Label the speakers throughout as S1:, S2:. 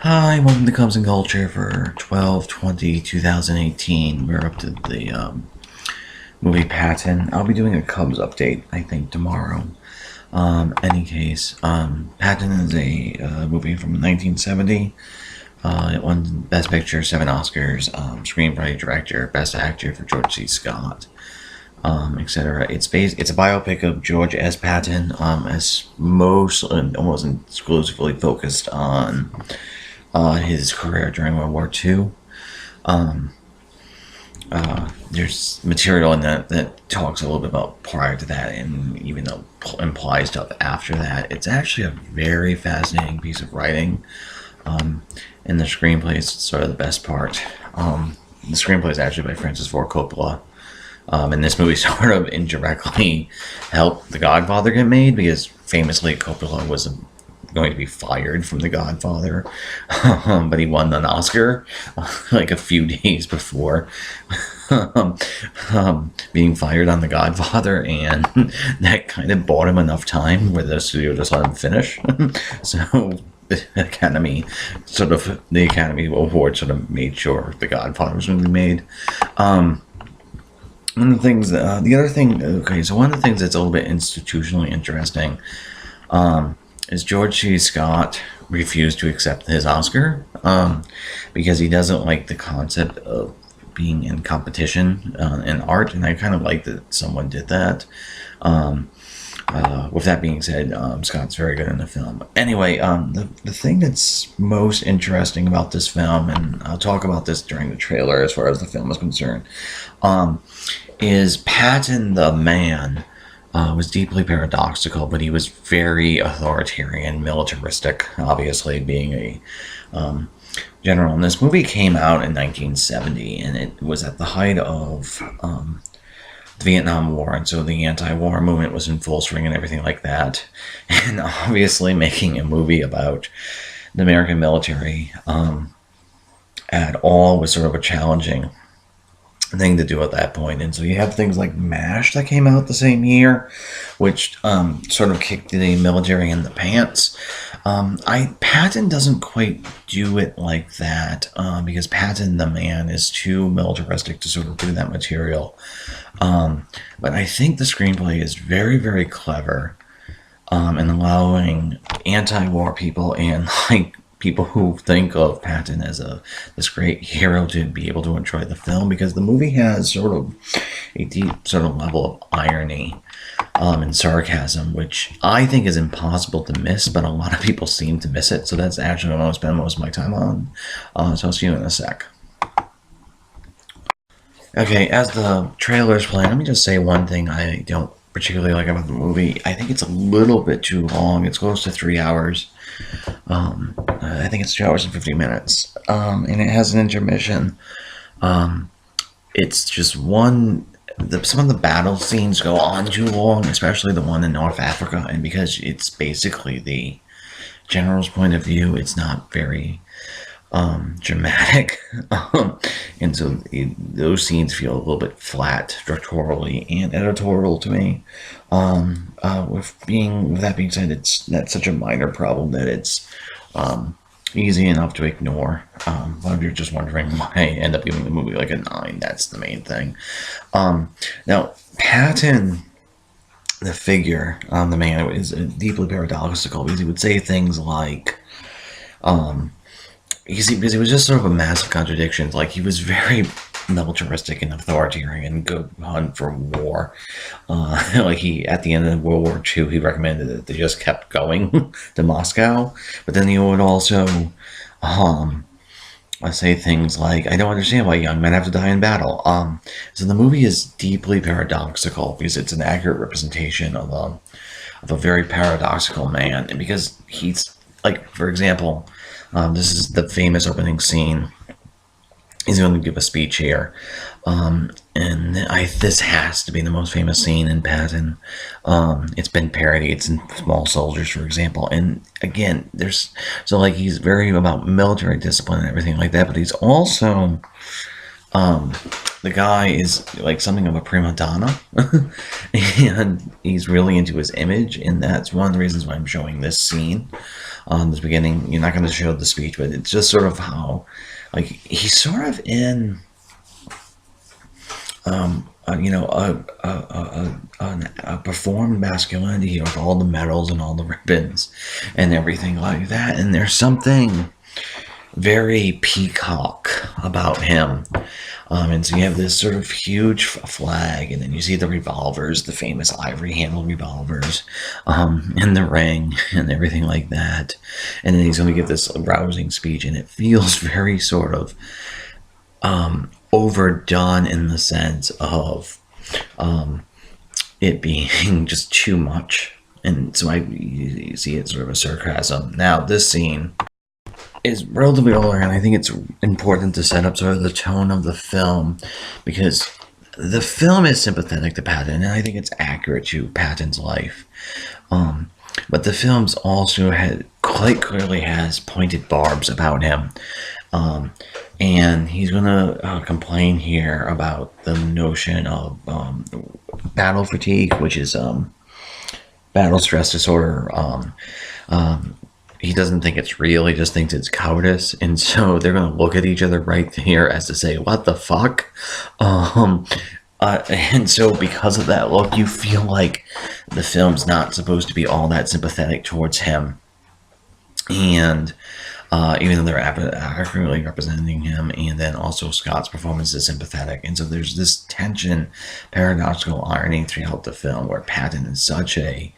S1: Hi, welcome to Comes and Culture for 12/20/2018. We're up to the movie Patton. I'll be doing a Cubs update, I think, tomorrow. Any case, Patton is a movie from 1970. It won Best Picture, 7 Oscars, Screenplay, Director, Best Actor for George C. Scott, etc. It's a biopic of George S. Patton, as most almost exclusively focused on his career during World War II. There's material in that talks a little bit about prior to that, and even though implies stuff after that. It's actually a very fascinating piece of writing, and the screenplay is sort of the best part. The screenplay is actually by Francis Ford Coppola, and this movie sort of indirectly helped The Godfather get made because famously Coppola was going to be fired from The Godfather, but he won an Oscar like a few days before being fired on The Godfather, and that kind of bought him enough time where the studio just let him finish. So the Academy Award sort of made sure The Godfather was going to be made. One of the things, the other thing, okay, so one of the things that's a little bit institutionally interesting, is George C. Scott refused to accept his Oscar, because he doesn't like the concept of being in competition in art, and I kind of like that someone did that. With that being said, Scott's very good in the film. Anyway, the thing that's most interesting about this film, and I'll talk about this during the trailer as far as the film is concerned, is Patton the man was deeply paradoxical, but he was very authoritarian, militaristic, obviously being a general. And this movie came out in 1970, and it was at the height of the Vietnam War, and so the anti-war movement was in full swing and everything like that. And obviously making a movie about the American military at all was sort of a challenging thing to do at that point. And so you have things like MASH that came out the same year, which sort of kicked the military in the pants. Patton doesn't quite do it like that, because Patton the man is too militaristic to sort of do that material. But I think the screenplay is very, very clever in allowing anti-war people and like people who think of Patton as this great hero to be able to enjoy the film, because the movie has sort of a deep sort of level of irony and sarcasm, which I think is impossible to miss, but a lot of people seem to miss it. So that's actually what I'm going to spend most of my time on. So I'll see you in a sec. Okay, as the trailer's playing, let me just say one thing I don't particularly like about the movie. I think it's a little bit too long. It's close to 3 hours. I think it's 2 hours and 50 minutes. And it has an intermission. It's just some of the battle scenes go on too long, especially the one in North Africa. And because it's basically the general's point of view, it's not very dramatic. And so those scenes feel a little bit flat directorially and editorial to me. With that being said, that's such a minor problem that it's easy enough to ignore. If you're just wondering why I end up giving the movie like a 9, that's the main thing. Now, Patton, the figure, the man, is deeply paradoxical, because he would say things like, because he was just sort of a massive contradiction. Like, he was very militaristic and authoritarian, go hunt for war. Like, at the end of World War II, he recommended that they just kept going to Moscow. But then he would also say things like, I don't understand why young men have to die in battle. So the movie is deeply paradoxical because it's an accurate representation of a very paradoxical man. And because he's, like, for example, this is the famous opening scene. He's going to give a speech here, and this has to be the most famous scene in Patton. It's been parodied. It's in Small Soldiers, for example. And again, he's very about military discipline and everything like that, but he's also the guy is like something of a prima donna, and he's really into his image, and that's one of the reasons why I'm showing this scene. the beginning. You're not going to show the speech, but it's just sort of how, like, he's sort of in, you know, a performed masculinity with all the medals and all the ribbons and everything like that. And there's something very peacock about him. And so you have this sort of huge flag, and then you see the revolvers, the famous ivory-handled revolvers, in the ring and everything like that. And then he's going to give this rousing speech, and it feels very sort of overdone in the sense of it being just too much. And so you see it sort of a sarcasm. Now, this scene is relatively older, and I think it's important to set up sort of the tone of the film, because the film is sympathetic to Patton, and I think it's accurate to Patton's life. But the film's also quite clearly has pointed barbs about him. And he's going to complain here about the notion of battle fatigue, which is battle stress disorder. He doesn't think it's real. He just thinks it's cowardice. And so they're going to look at each other right here as to say, what the fuck? And so because of that look, you feel like the film's not supposed to be all that sympathetic towards him. And even though they're accurately representing him, and then also Scott's performance is sympathetic. And so there's this tension, paradoxical irony throughout the film, where Patton is such a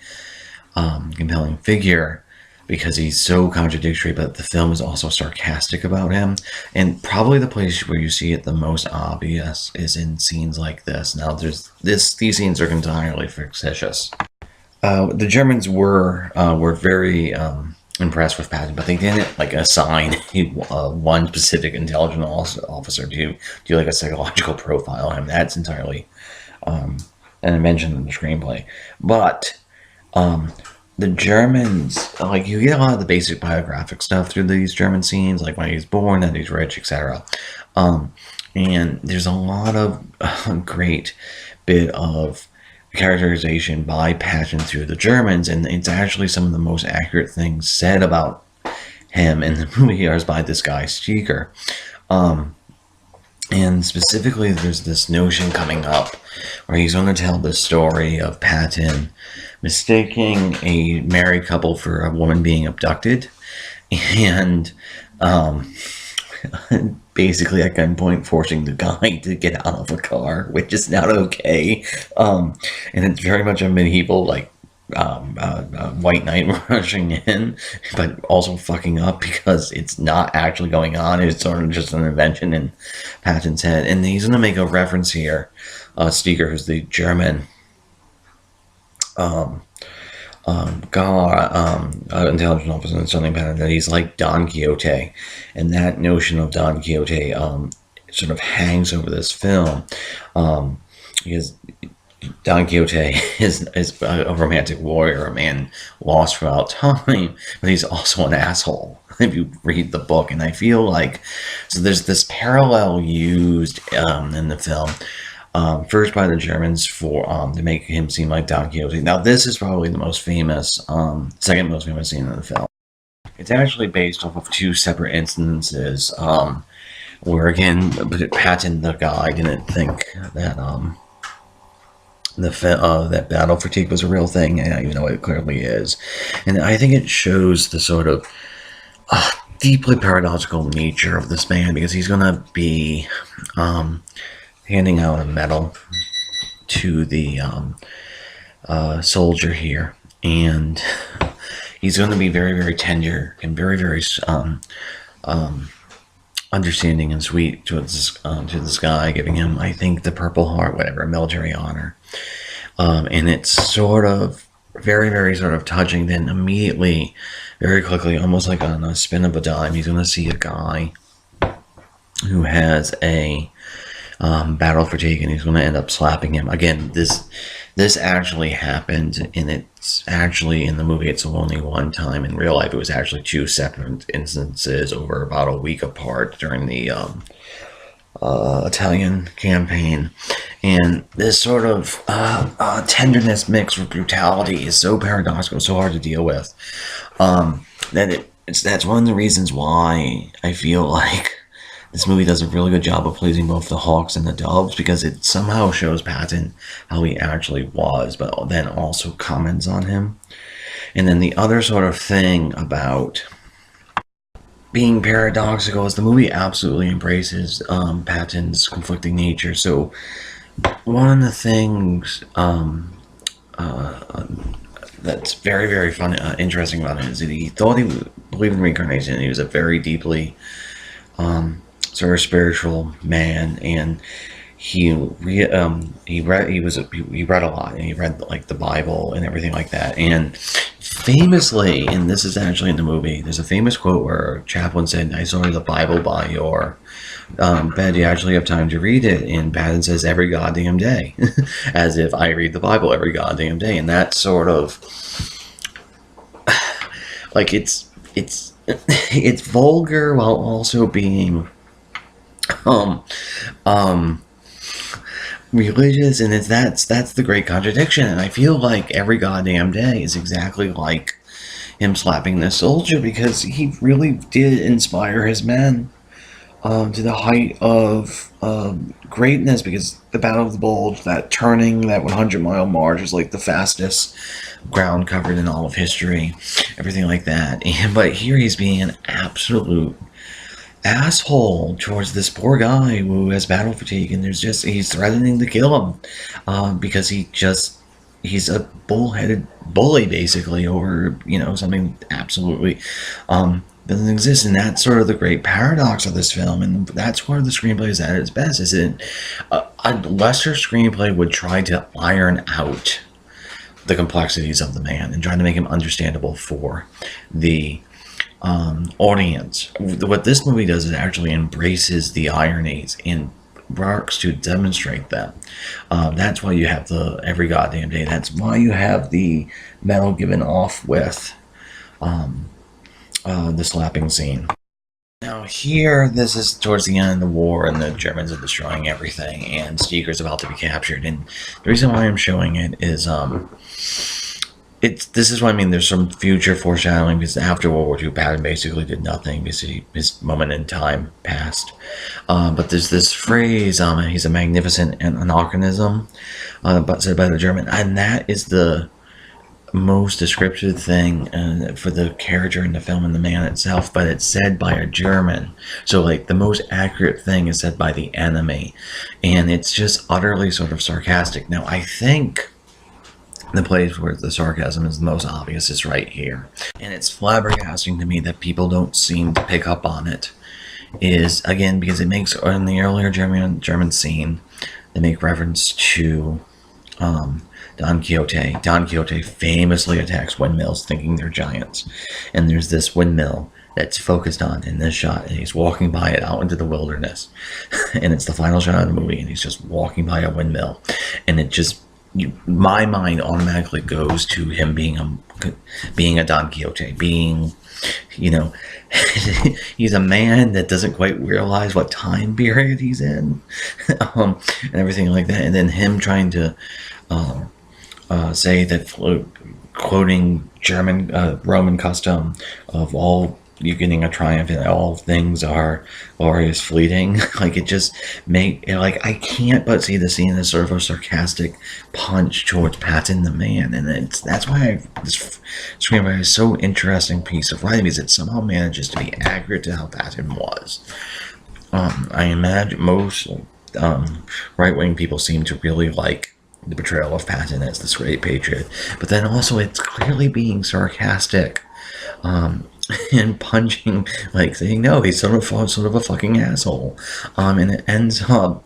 S1: compelling figure because he's so contradictory, but the film is also sarcastic about him. And probably the place where you see it the most obvious is in scenes like this. Now, these scenes are entirely fictitious. The Germans were very impressed with Patton, but they didn't like assign one specific intelligence officer to do like a psychological profile of him. That's entirely an invention in the screenplay. But the Germans, like, you get a lot of the basic biographic stuff through these German scenes, like when he's born, that he's rich, etc. And there's a lot of great bit of characterization by Patton through the Germans, and it's actually some of the most accurate things said about him in the movie are by this guy Steiger. And specifically, there's this notion coming up where he's going to tell the story of Patton mistaking a married couple for a woman being abducted, and basically at gunpoint forcing the guy to get out of a car, which is not okay. And it's very much a medieval, like, white knight rushing in, but also fucking up because it's not actually going on. It's sort of just an invention in Patton's head. And he's going to make a reference here. Steiger, who's the German intelligence officer and something about that he's like Don Quixote, and that notion of Don Quixote sort of hangs over this film, because Don Quixote is a romantic warrior, a man lost throughout time, but he's also an asshole if you read the book. And I feel like, so there's this parallel used in the film, first by the Germans for to make him seem like Don Quixote. Now, this is probably the most famous, second most famous scene in the film. It's actually based off of two separate instances, where again, Patton, the guy, didn't think that that battle fatigue was a real thing, even though it clearly is. And I think it shows the sort of deeply paradoxical nature of this man, because he's going to be handing out a medal to the soldier here, and he's going to be very, very tender and very, very understanding and sweet to this guy, giving him, I think, the Purple Heart, whatever, military honor. And it's sort of very, very sort of touching. Then immediately, very quickly, almost like on a spin of a dime, he's going to see a guy who has a battle fatigue, and he's going to end up slapping him. Again, this actually happened, and it's actually in the movie it's only one time. In real life, it was actually two separate instances over about a week apart during the Italian campaign, and this sort of tenderness mixed with brutality is so paradoxical, so hard to deal with. That that's one of the reasons why I feel like this movie does a really good job of pleasing both the Hawks and the Doves, because it somehow shows Patton how he actually was, but then also comments on him. And then the other sort of thing about being paradoxical is the movie absolutely embraces Patton's conflicting nature. So one of the things that's very, very fun, interesting about it is that he thought he believed in reincarnation, and he was a very deeply sort of spiritual man, and he read a lot, and he read like the Bible and everything like that. And famously, and this is actually in the movie, there's a famous quote where Chaplin said, "I saw the Bible by your bed. Do you actually have time to read it?" And Patton says, "Every goddamn day," as if I read the Bible every goddamn day. And that sort of like it's vulgar while also being religious, and that's the great contradiction. And I feel like Every Goddamn Day is exactly like him slapping the soldier, because he really did inspire his men to the height of greatness, because the Battle of the Bulge, that turning, that 100-mile march, is like the fastest ground covered in all of history, everything like that. But here he's being an absolute asshole towards this poor guy who has battle fatigue, and he's threatening to kill him because he's a bullheaded bully, basically, over something absolutely doesn't exist. And that's sort of the great paradox of this film, and that's where the screenplay is at its best. Is it a lesser screenplay would try to iron out the complexities of the man and try to make him understandable for the audience. What this movie does is actually embraces the ironies and works to demonstrate them. That's why you have the Every Goddamn Day. That's why you have the medal given off with the slapping scene. Now here, this is towards the end of the war, and the Germans are destroying everything, and Steger's about to be captured. And the reason why I'm showing it is this is what I mean. There's some future foreshadowing, because after World War II, Patton basically did nothing. Basically, his moment in time passed. But there's this phrase, he's a magnificent anachronism, but said by the German, and that is the most descriptive thing for the character in the film and the man itself. But it's said by a German, so like the most accurate thing is said by the enemy, and it's just utterly sort of sarcastic. Now I think the place where the sarcasm is the most obvious is right here. And it's flabbergasting to me that people don't seem to pick up on it. Is, again, because it makes, in the earlier German scene, they make reference to Don Quixote. Don Quixote famously attacks windmills thinking they're giants. And there's this windmill that's focused on in this shot, and he's walking by it out into the wilderness. And it's the final shot of the movie, and he's just walking by a windmill. And it just, my mind automatically goes to him being a Don Quixote, being, he's a man that doesn't quite realize what time period he's in, and everything like that. And then him trying to say that, quoting German Roman custom of all, you're getting a triumph and all things are glorious fleeting. Like, it just I can't but see the scene as sort of a sarcastic punch towards Patton the man. And that's why this screenplay is so interesting piece of writing, because it somehow manages to be accurate to how Patton was. I imagine most right-wing people seem to really like the portrayal of Patton as this great patriot, but then also it's clearly being sarcastic and punching, like saying, no, he's sort of a fucking asshole, and it ends up,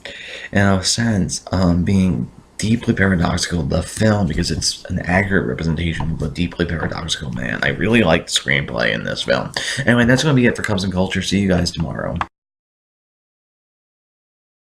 S1: in a sense, being deeply paradoxical, the film, because it's an accurate representation of a deeply paradoxical man. I really like the screenplay in this film. Anyway, that's going to be it for Cubs and Culture. See you guys tomorrow.